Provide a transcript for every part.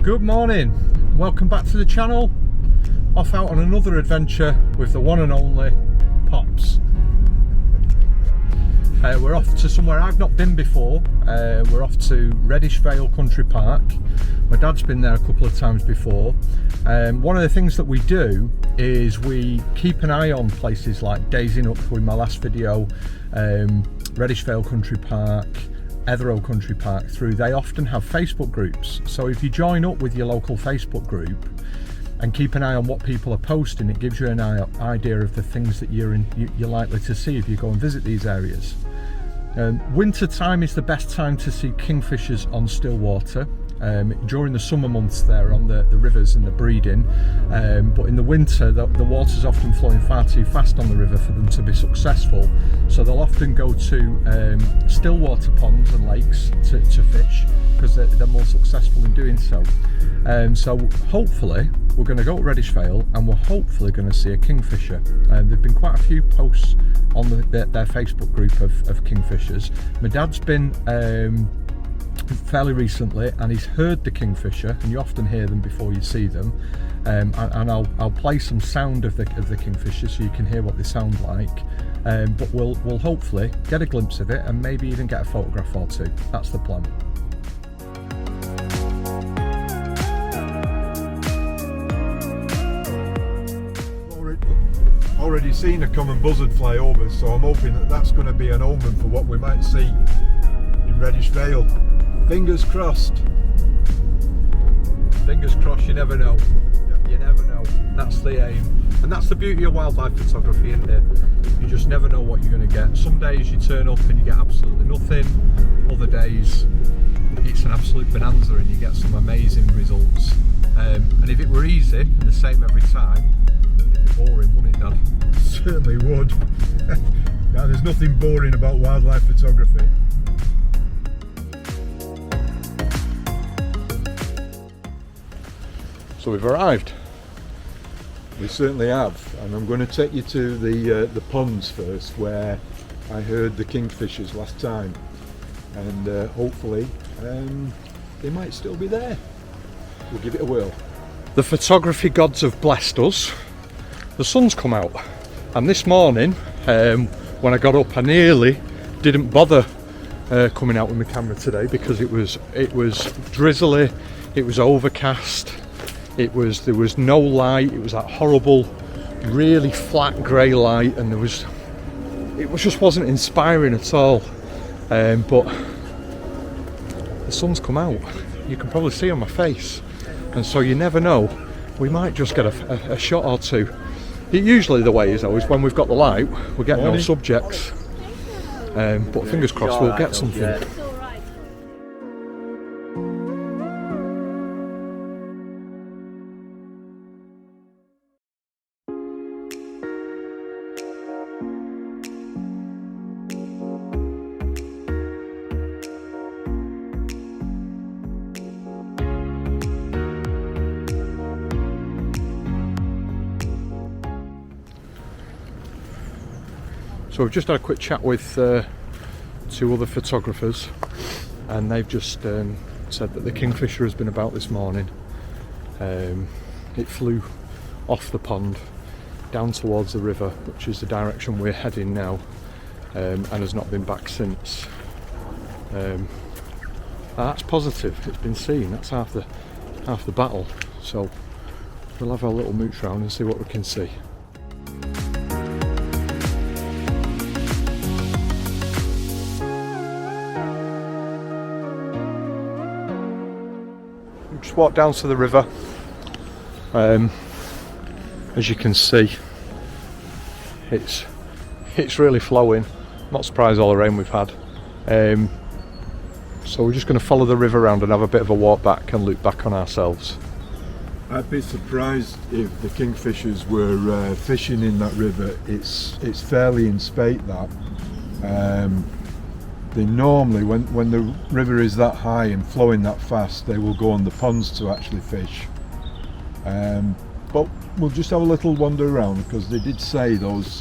Good morning, welcome back to the channel. Off out on another adventure with the one and only Pops. We're off to somewhere I've not been before. We're off to Reddish Vale Country Park. My dad's been there a couple of times before. One of the things that we do is we keep an eye on places like Daising Up with my last video, Reddish Vale Country Park, Ethereal Country Park through. They often have Facebook groups, so if you join up with your local Facebook group and keep an eye on what people are posting, it gives you an idea of the things that you're likely to see if you go and visit these areas. Winter time is the best time to see kingfishers on still water. During the summer months they're on the rivers and the breeding, but in the winter the water's often flowing far too fast on the river for them to be successful, so they'll often go to still water ponds and lakes to fish because they're more successful in doing so. So hopefully we're going to go to Reddish Vale and we're hopefully going to see a kingfisher. There've been quite a few posts on their Facebook group of kingfishers. My dad's been fairly recently and he's heard the kingfisher, and you often hear them before you see them, and I'll play some sound of the kingfisher so you can hear what they sound like, but we'll hopefully get a glimpse of it and maybe even get a photograph or two. That's the plan. Already seen a common buzzard fly over, so I'm hoping that that's going to be an omen for what we might see in Reddish Vale. Fingers crossed. Fingers crossed, you never know. Yep. You never know. That's the aim. And that's the beauty of wildlife photography, isn't it? You just never know what you're going to get. Some days you turn up and you get absolutely nothing. Other days it's an absolute bonanza and you get some amazing results. And if it were easy and the same every time, it'd be boring, wouldn't it, Dad? Certainly would. Now, there's nothing boring about wildlife photography. So we've arrived. We certainly have, and I'm going to take you to the ponds first, where I heard the kingfishers last time, and hopefully they might still be there. We'll give it a whirl. The photography gods have blessed us. The sun's come out, and this morning when I got up I nearly didn't bother coming out with my camera today because it was drizzly, it was overcast. There was no light. It was that horrible, really flat grey light, and it just wasn't inspiring at all. But the sun's come out. You can probably see on my face, and so you never know. We might just get a shot or two. Usually the way is always when we've got the light, we get no subjects. But fingers crossed, we'll get something. So we've just had a quick chat with two other photographers, and they've just said that the kingfisher has been about this morning. It flew off the pond down towards the river, which is the direction we're heading now, and has not been back since. That's positive. It's been seen. That's half the battle. So we'll have our little mooch round and see what we can see. Just walked down to the river. As you can see, it's really flowing. Not surprised all the rain we've had. So we're just going to follow the river around and have a bit of a walk back and look back on ourselves. I'd be surprised if the kingfishers were fishing in that river. It's fairly in spate, that. They normally, when the river is that high and flowing that fast, they will go on the ponds to actually fish. But we'll just have a little wander around, because they did say, those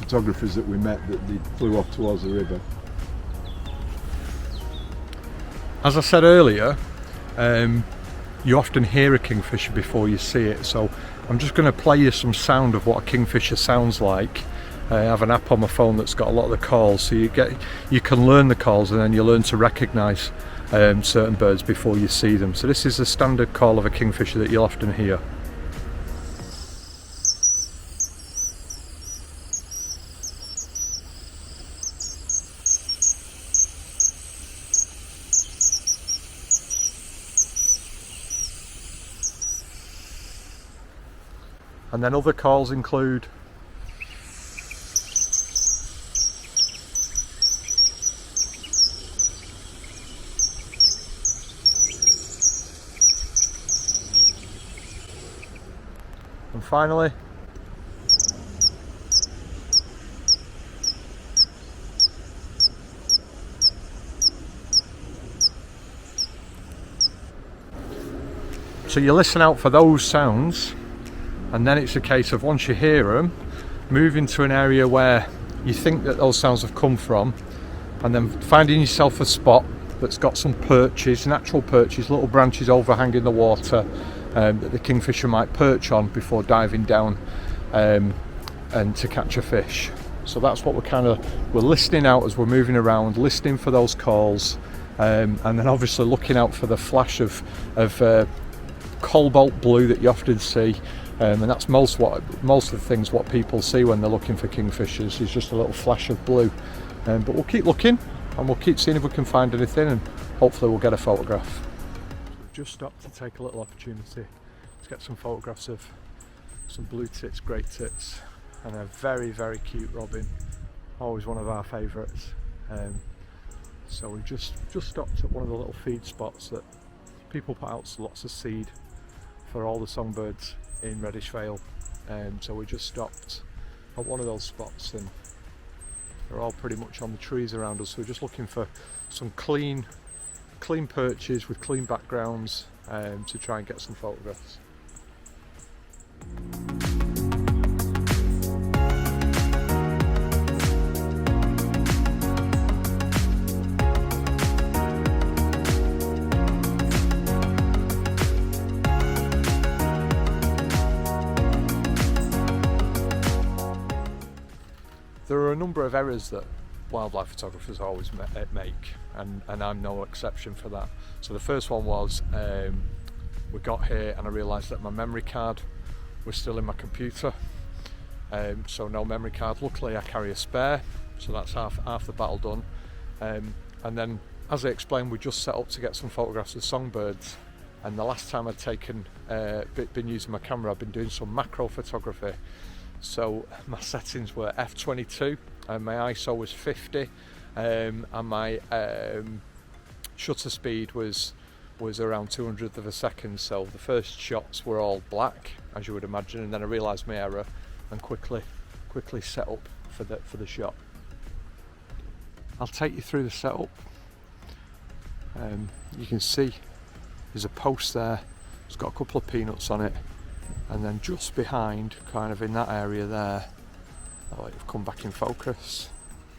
photographers that we met, that they flew off towards the river. As I said earlier, you often hear a kingfisher before you see it. So I'm just going to play you some sound of what a kingfisher sounds like. I have an app on my phone that's got a lot of the calls, so you can learn the calls, and then you learn to recognise certain birds before you see them. So this is the standard call of a kingfisher that you'll often hear. And then other calls include and finally so you listen out for those sounds. And then it's a case of, once you hear them, move into an area where you think that those sounds have come from, and then finding yourself a spot that's got some perches, natural perches, little branches overhanging the water that the kingfisher might perch on before diving down and to catch a fish. So that's what we're listening out as we're moving around, listening for those calls, and then obviously looking out for the flash of cobalt blue that you often see. And that's most of the things what people see when they're looking for kingfishers, is just a little flash of blue. But we'll keep looking, and we'll keep seeing if we can find anything, and hopefully we'll get a photograph. So we've just stopped to take a little opportunity to get some photographs of some blue tits, great tits, and a very, very cute robin, always one of our favourites. So we've just stopped at one of the little feed spots that people put out lots of seed for all the songbirds in Reddish Vale. So we just stopped at one of those spots, and they're all pretty much on the trees around us. So we're just looking for some clean perches with clean backgrounds to try and get some photographs. There are a number of errors that wildlife photographers always make, and I'm no exception for that. So the first one was, we got here and I realised that my memory card was still in my computer, so no memory card. Luckily I carry a spare, so that's half the battle done. And then, as I explained, we just set up to get some photographs of songbirds, and the last time I'd been using my camera, I'd been doing some macro photography. So my settings were f22 and my ISO was 50, and my shutter speed was around 200th of a second. So the first shots were all black, as you would imagine, and then I realised my error and quickly set up for the shot. I'll take you through the setup. You can see there's a post there, it's got a couple of peanuts on it. And then just behind, kind of in that area there, oh, it'll come back in focus.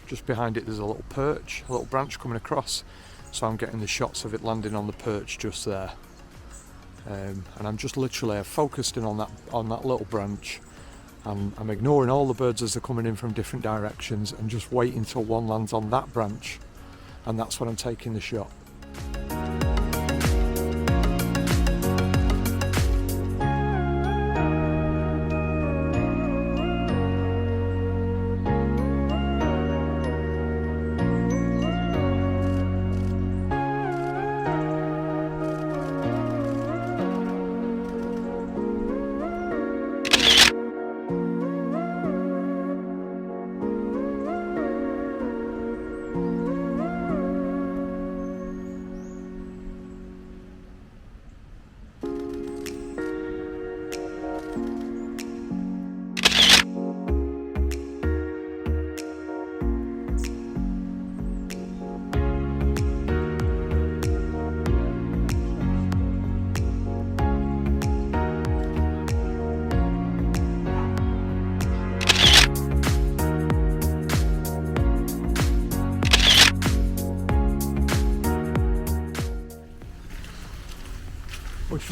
Just behind it there's a little perch, a little branch coming across. So I'm getting the shots of it landing on the perch just there. And I'm just literally focused in on that little branch. And I'm ignoring all the birds as they're coming in from different directions and just waiting until one lands on that branch. And that's when I'm taking the shot.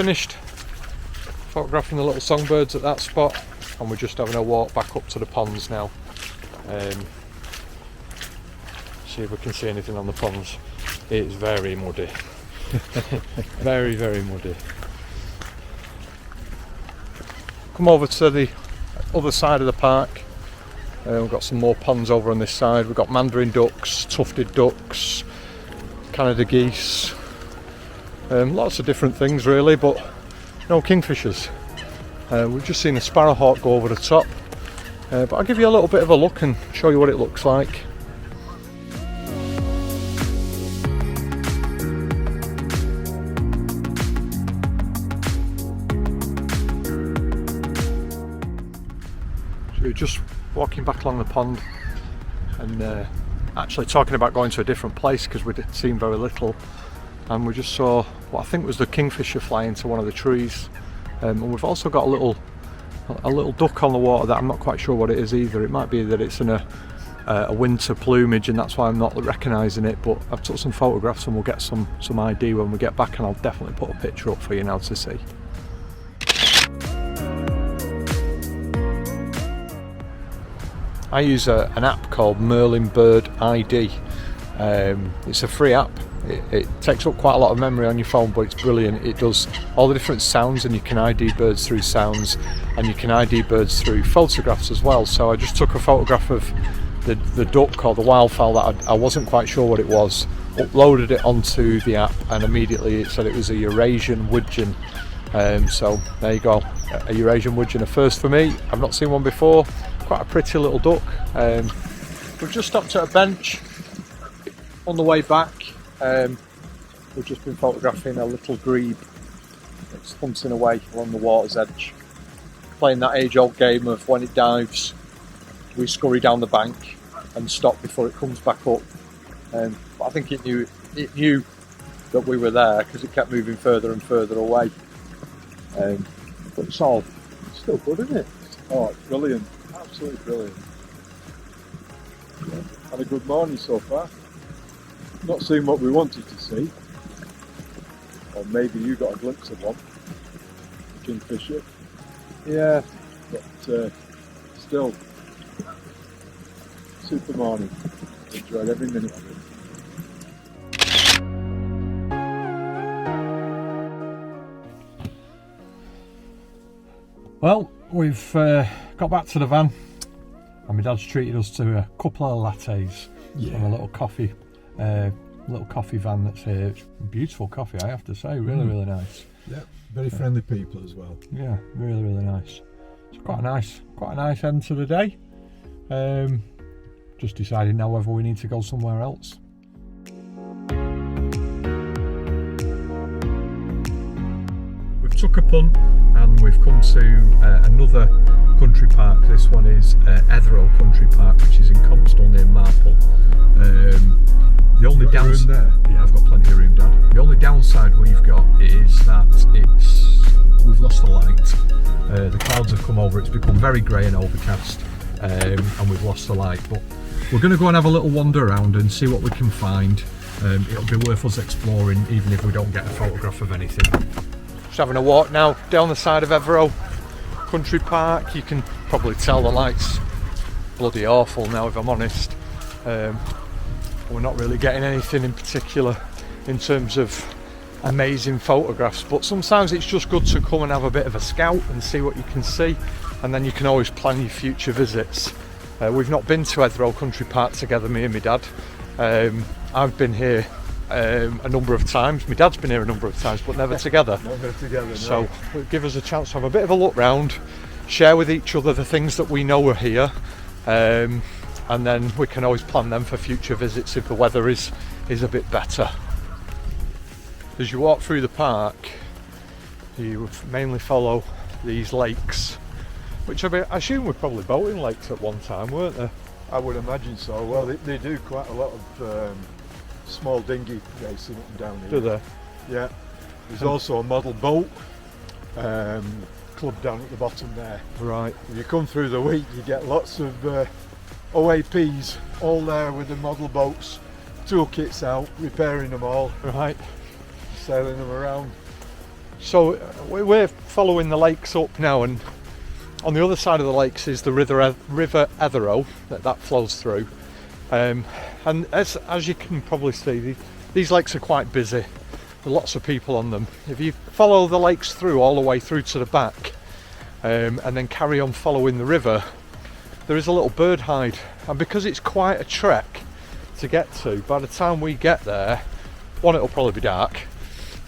finished photographing the little songbirds at that spot, and we're just having a walk back up to the ponds now. See if we can see anything on the ponds. It's very muddy. Very, very muddy. Come over to the other side of the park. We've got some more ponds over on this side. We've got Mandarin Ducks, tufted ducks, Canada geese, lots of different things really, but no kingfishers. We've just seen a sparrowhawk go over the top, but I'll give you a little bit of a look and show you what it looks like. So we're just walking back along the pond and actually talking about going to a different place because we'd seen very little, and we just saw what I think was the kingfisher fly into one of the trees, and we've also got a little duck on the water that I'm not quite sure what it is either. It might be that it's in a winter plumage and that's why I'm not recognising it, but I've took some photographs and we'll get some ID when we get back, and I'll definitely put a picture up for you now to see. I use an app called Merlin Bird Id. It's a free app. It takes up quite a lot of memory on your phone, but it's brilliant. It does all the different sounds, and you can ID birds through sounds, and you can ID birds through photographs as well. So I just took a photograph of the duck or the wildfowl that I wasn't quite sure what it was, uploaded it onto the app, and immediately it said it was a Eurasian widgeon. So there you go, a Eurasian widgeon, a first for me. I've not seen one before. Quite a pretty little duck. We've just stopped at a bench on the way back. We've just been photographing a little grebe that's hunting away along the water's edge, playing that age-old game of when it dives we scurry down the bank and stop before it comes back up. But I think it knew that we were there because it kept moving further and further away. But it's still good, isn't it? Oh, it's brilliant. Absolutely brilliant. Yeah. Had a good morning so far. Not seen what we wanted to see. Or maybe you got a glimpse of one. Kingfisher. Yeah. But still, super morning. Enjoyed every minute of it. Well, we've got back to the van, and my dad's treated us to a couple of lattes and a little coffee van that's here. It's beautiful coffee, I have to say. Really, really nice. Yeah, very friendly people as well. Yeah, really, really nice. It's quite a nice end to the day. Just deciding now whether we need to go somewhere else. We've took a punt and we've come to another country park. This one is Ethereal Country Park, which is in Compstall near Marple. The only downside there. Yeah, I've got plenty of room, Dad. The only downside we've got is that we've lost the light. The clouds have come over. It's become very grey and overcast, and we've lost the light. But we're going to go and have a little wander around and see what we can find. It'll be worth us exploring, even if we don't get a photograph of anything. Just having a walk now down the side of Ethereal Country Park. You can probably tell the light's bloody awful now, if I'm honest. We're not really getting anything in particular in terms of amazing photographs, but sometimes it's just good to come and have a bit of a scout and see what you can see, and then you can always plan your future visits. We've not been to Ethereal Country Park together, me and my dad. I've been here a number of times. My dad's been here a number of times, but never together. Never together, no. So it'll give us a chance to have a bit of a look round, share with each other the things that we know are here, and then we can always plan them for future visits if the weather is a bit better. As you walk through the park, you mainly follow these lakes, which I assume were probably boating lakes at one time, weren't they? I would imagine so. Well, they do quite a lot of small dinghy racing up and down here. Do they? Yeah. There's also a model boat club down at the bottom there. Right. If you come through the week, you get lots of OAPs all there with the model boats, toolkits out, repairing them all. Right. Sailing them around. So we're following the lakes up now, and on the other side of the lakes is the river Ethereal that flows through. And as you can probably see, these lakes are quite busy. There are lots of people on them. If you follow the lakes through all the way through to the back, and then carry on following the river, there is a little bird hide, and because it's quite a trek to get to, by the time we get there, one, it'll probably be dark,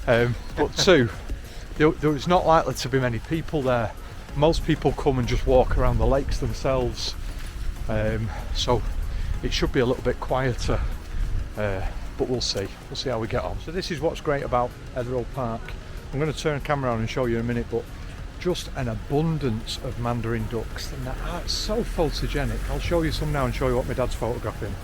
but two, there is not likely to be many people there. Most people come and just walk around the lakes themselves, so it should be a little bit quieter, but we'll see how we get on. So this is what's great about Ethereal Park. I'm going to turn the camera on and show you in a minute, but just an abundance of Mandarin ducks, and that's so photogenic. I'll show you some now and show you what my dad's photographing.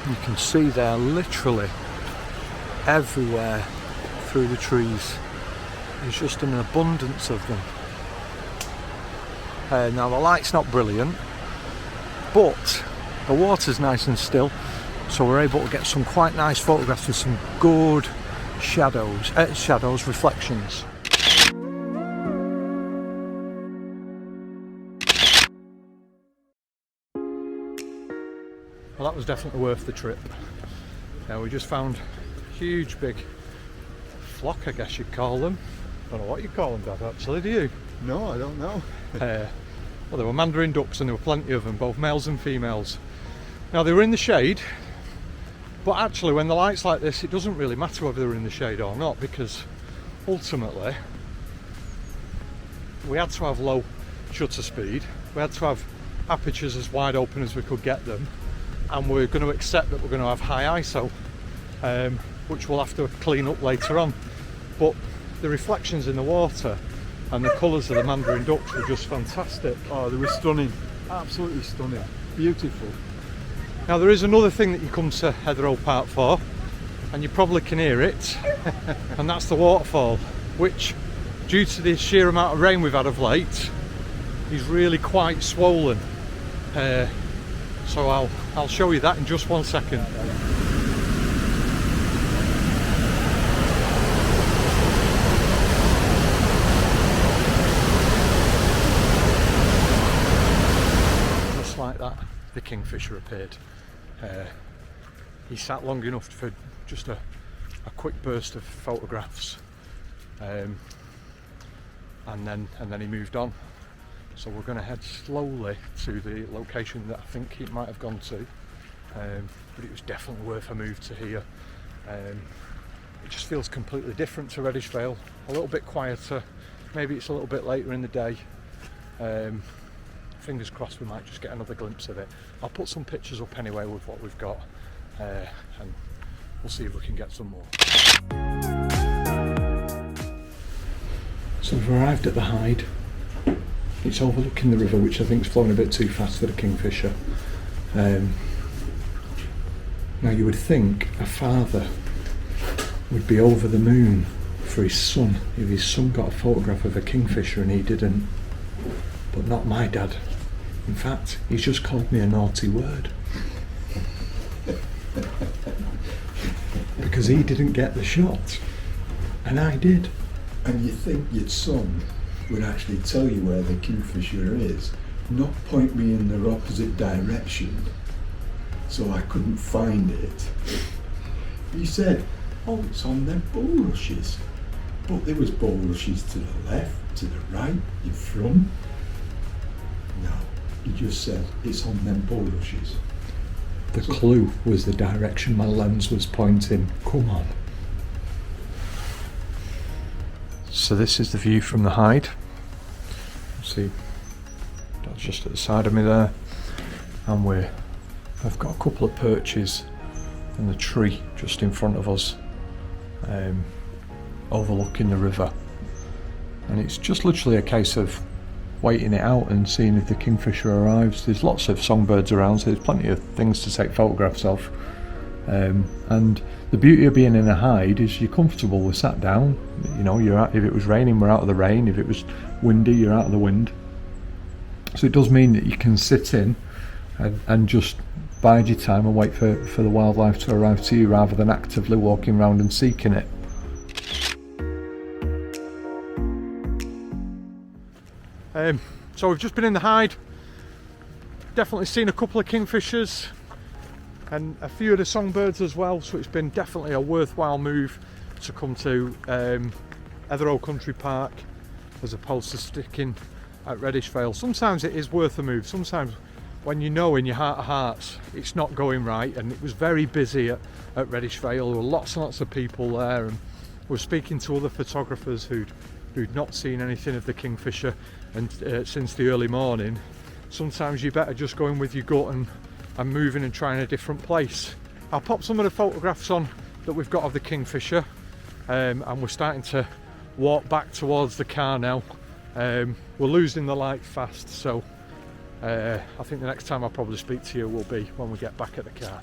You can see they're literally everywhere through the trees. There's just an abundance of them. Now the light's not brilliant, but the water's nice and still, so we're able to get some quite nice photographs with some good shadows, reflections. Well, that was definitely worth the trip. Now we just found a huge big flock, I guess you'd call them. I don't know what you call them, Dad, actually, do you? No, I don't know. Well, there were Mandarin ducks, and there were plenty of them, both males and females. Now they were in the shade, but actually when the light's like this, it doesn't really matter whether they're in the shade or not, because ultimately we had to have low shutter speed, we had to have apertures as wide open as we could get them, and we're going to accept that we're going to have high ISO, which we'll have to clean up later on. But the reflections in the water and the colours of the Mandarin ducks were just fantastic. Oh, they were stunning, absolutely stunning, beautiful. Now there is another thing that you come to Ethereal Park for, and you probably can hear it, and that's the waterfall, which, due to the sheer amount of rain we've had of late, is really quite swollen. So I'll show you that in just 1 second. Just like that, the Kingfisher appeared. He sat long enough for just a quick burst of photographs, and then he moved on. So we're going to head slowly to the location that I think he might have gone to, but it was definitely worth a move to here. It just feels completely different to Reddish Vale, a little bit quieter, maybe it's a little bit later in the day. Fingers crossed we might just get another glimpse of it. I'll put some pictures up anyway with what we've got, and we'll see if we can get some more. So we've arrived at the hide. It's overlooking the river, which I think is flowing a bit too fast for the Kingfisher. Now you would think a father would be over the moon for his son if his son got a photograph of a Kingfisher and he didn't, but not my dad. In fact, he's just called me a naughty word because he didn't get the shot and I did. And you think your son would actually tell you where the Kingfisher is, not point me in the opposite direction so I couldn't find it. He said, oh, it's on them bulrushes. But there was bulrushes to the left, to the right, in front. No, he just said, it's on them bulrushes. The clue was the direction my lens was pointing. Come on. So this is the view from the hide. See, that's just at the side of me there, and I've got a couple of perches and the tree just in front of us, overlooking the river, and it's just literally a case of waiting it out and seeing if the Kingfisher arrives. There's lots of songbirds around, so there's plenty of things to take photographs of, and the beauty of being in a hide is you're comfortable. We're sat down, you know, if it was raining, we're out of the rain, if it was windy, you're out of the wind, So it does mean that you can sit in and just bide your time and wait for the wildlife to arrive to you, rather than actively walking around and seeking it. So we've just been in the hide, definitely seen a couple of kingfishers and a few of the songbirds as well, so it's been definitely a worthwhile move to come to Ethereal Country Park as opposed to sticking at Reddish Vale. Sometimes it is worth a move, sometimes when you know in your heart of hearts it's not going right, and it was very busy at Reddish Vale. There were lots and lots of people there, and we're speaking to other photographers who'd not seen anything of the kingfisher and since the early morning. Sometimes you better just go in with your gut and moving and trying a different place. I'll pop some of the photographs on that we've got of the kingfisher, and we're starting to walk back towards the car now. We're losing the light fast, so I think the next time I'll probably speak to you will be when we get back at the car.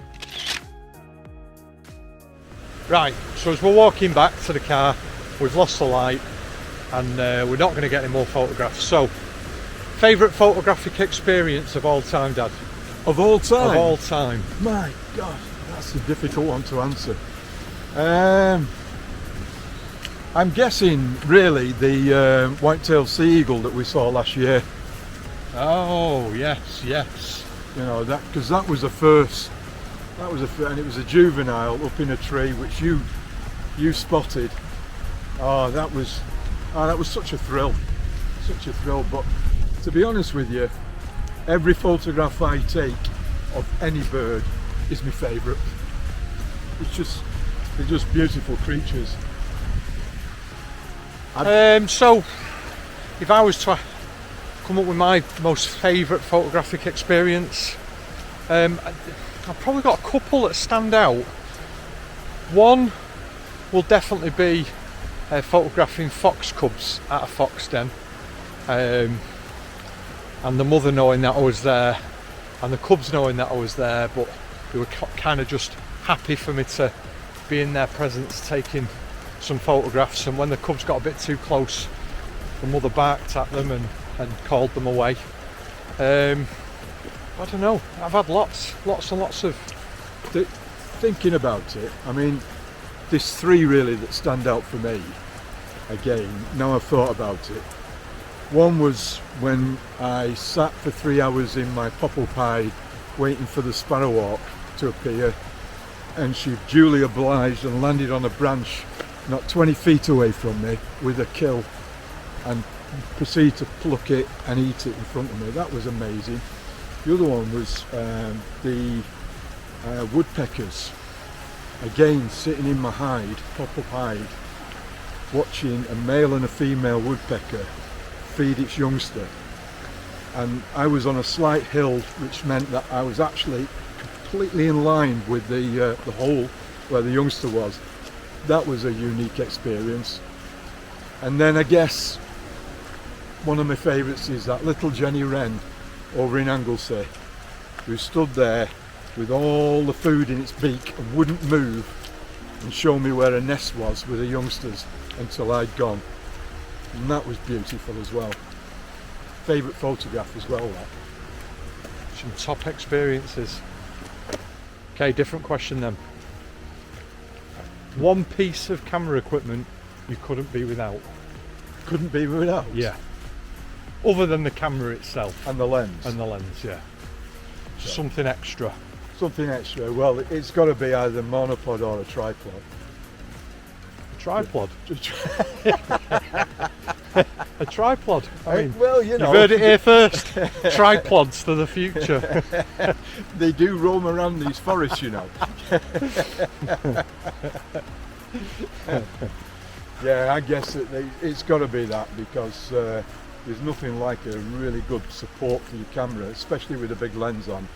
Right, so as we're walking back to the car, we've lost the light and we're not going to get any more photographs. So, favourite photographic experience of all time, Dad? Of all time? Of all time. My God, that's a difficult one to answer. I'm guessing really the white-tailed sea eagle that we saw last year. Oh yes, yes. You know, that, because that was the first. That was and it was a juvenile up in a tree which you spotted. Oh, that was such a thrill, such a thrill. But to be honest with you, every photograph I take of any bird is my favourite. They're just beautiful creatures. So if I was to come up with my most favourite photographic experience, I've probably got a couple that stand out. One will definitely be photographing fox cubs at a fox den, and the mother knowing that I was there and the cubs knowing that I was there, but they were kind of just happy for me to be in their presence taking some photographs. And when the cubs got a bit too close, the mother barked at them and called them away. I don't know, I've had lots and lots of... Thinking about it, I mean, there's three really that stand out for me. Again, now I've thought about it. One was when I sat for 3 hours in my popple pie waiting for the sparrowhawk to appear, and she duly obliged and landed on a branch not 20 feet away from me with a kill and proceeded to pluck it and eat it in front of me. That was amazing. The other one was the woodpeckers. Again, sitting in my hide, pop-up hide, watching a male and a female woodpecker feed its youngster. And I was on a slight hill, which meant that I was actually completely in line with the hole where the youngster was. That was a unique experience. And then I guess one of my favourites is that little Jenny Wren over in Anglesey, who stood there with all the food in its beak and wouldn't move and show me where a nest was with the youngsters until I'd gone. And that was beautiful as well. Favourite photograph as well, that. Some top experiences. Okay, different question then. One piece of camera equipment you couldn't be without. Couldn't be without? Yeah. Other than the camera itself. And the lens. And the lens, yeah. Something extra. Something extra. Well, it's got to be either monopod or a tripod. A tripod? A tripod. I mean, well, you know. You've heard it here first. Tripods for the future. They do roam around these forests, you know. Yeah, I guess it's got to be that, because there's nothing like a really good support for your camera, especially with a big lens on.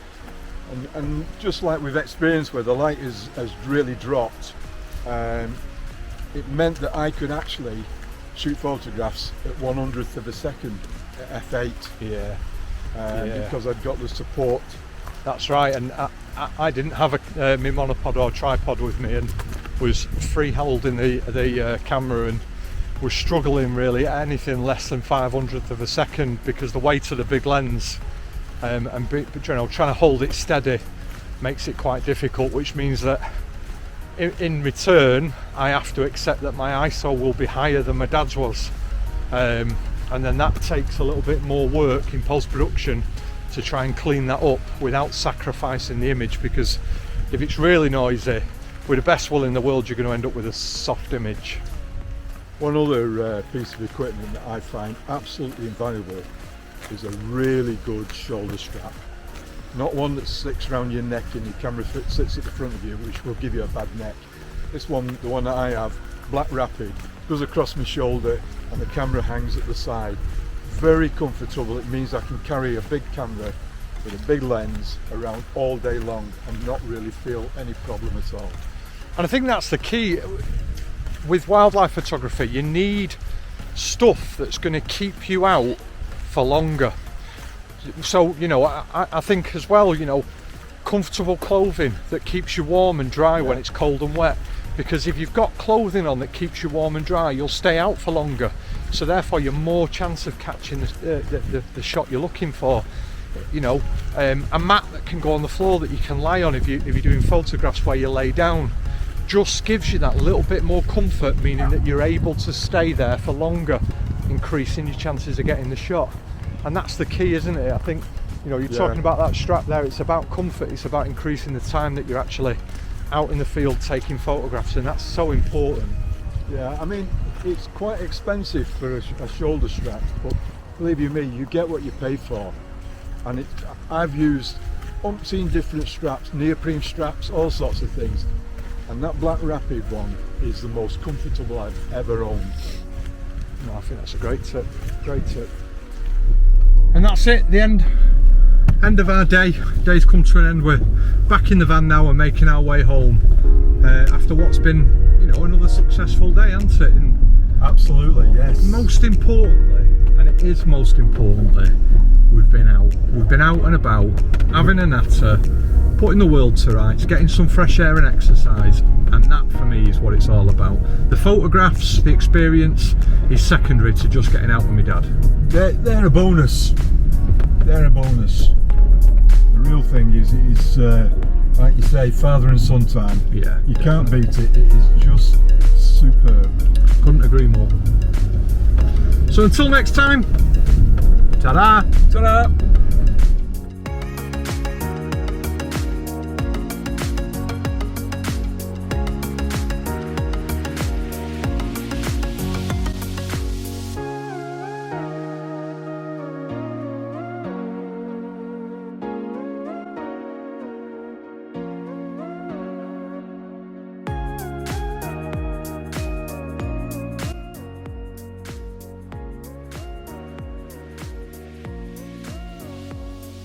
And just like we've experienced where the light has really dropped, it meant that I could actually shoot photographs at 1/100th of a second at f8. Yeah. Because I'd got the support. That's right, and I didn't have my monopod or tripod with me, and was free holding the camera and was struggling really at anything less than 500th of a second because the weight of the big lens and trying to hold it steady makes it quite difficult, which means that in return I have to accept that my ISO will be higher than my dad's was, and then that takes a little bit more work in post-production to try and clean that up without sacrificing the image, because if it's really noisy, with the best will in the world, you're going to end up with a soft image. One other piece of equipment that I find absolutely invaluable is a really good shoulder strap. Not one that sticks around your neck and your camera sits at the front of you, which will give you a bad neck. This one, the one that I have, Black Rapid, goes across my shoulder and the camera hangs at the side. Very comfortable. It means I can carry a big camera with a big lens around all day long and not really feel any problem at all. And I think that's the key. With wildlife photography, you need stuff that's going to keep you out for longer. So, you know, I think as well, you know, comfortable clothing that keeps you warm and dry when it's cold and wet. Because if you've got clothing on that keeps you warm and dry, you'll stay out for longer. So therefore, you're more chance of catching the shot you're looking for. You know, a mat that can go on the floor that you can lie on if you're doing photographs where you lay down, just gives you that little bit more comfort, meaning that you're able to stay there for longer, increasing your chances of getting the shot. And that's the key, isn't it? I think, you know, you're talking about that strap there, it's about comfort, it's about increasing the time that you're actually out in the field taking photographs, and that's so important. Yeah, I mean, it's quite expensive for a shoulder strap, but believe you me, you get what you pay for. And I've used umpteen different straps, neoprene straps, all sorts of things, and that Black Rapid one is the most comfortable I've ever owned. No, I think that's a great tip, great tip. And that's it, the end of our day. Day's come to an end. We're back in the van now and making our way home after what's been, you know, another successful day, hasn't it? And absolutely, yes. Most importantly, and it is most importantly, we've been out and about, having a natter, putting the world to rights, getting some fresh air and exercise, and that for me is what it's all about. The photographs, the experience is secondary to just getting out with my dad. They're a bonus. They're a bonus. The real thing is like you say, father and son time. Yeah, you can't beat it. It is just superb. Couldn't agree more. So until next time, ta-da! Ta-da!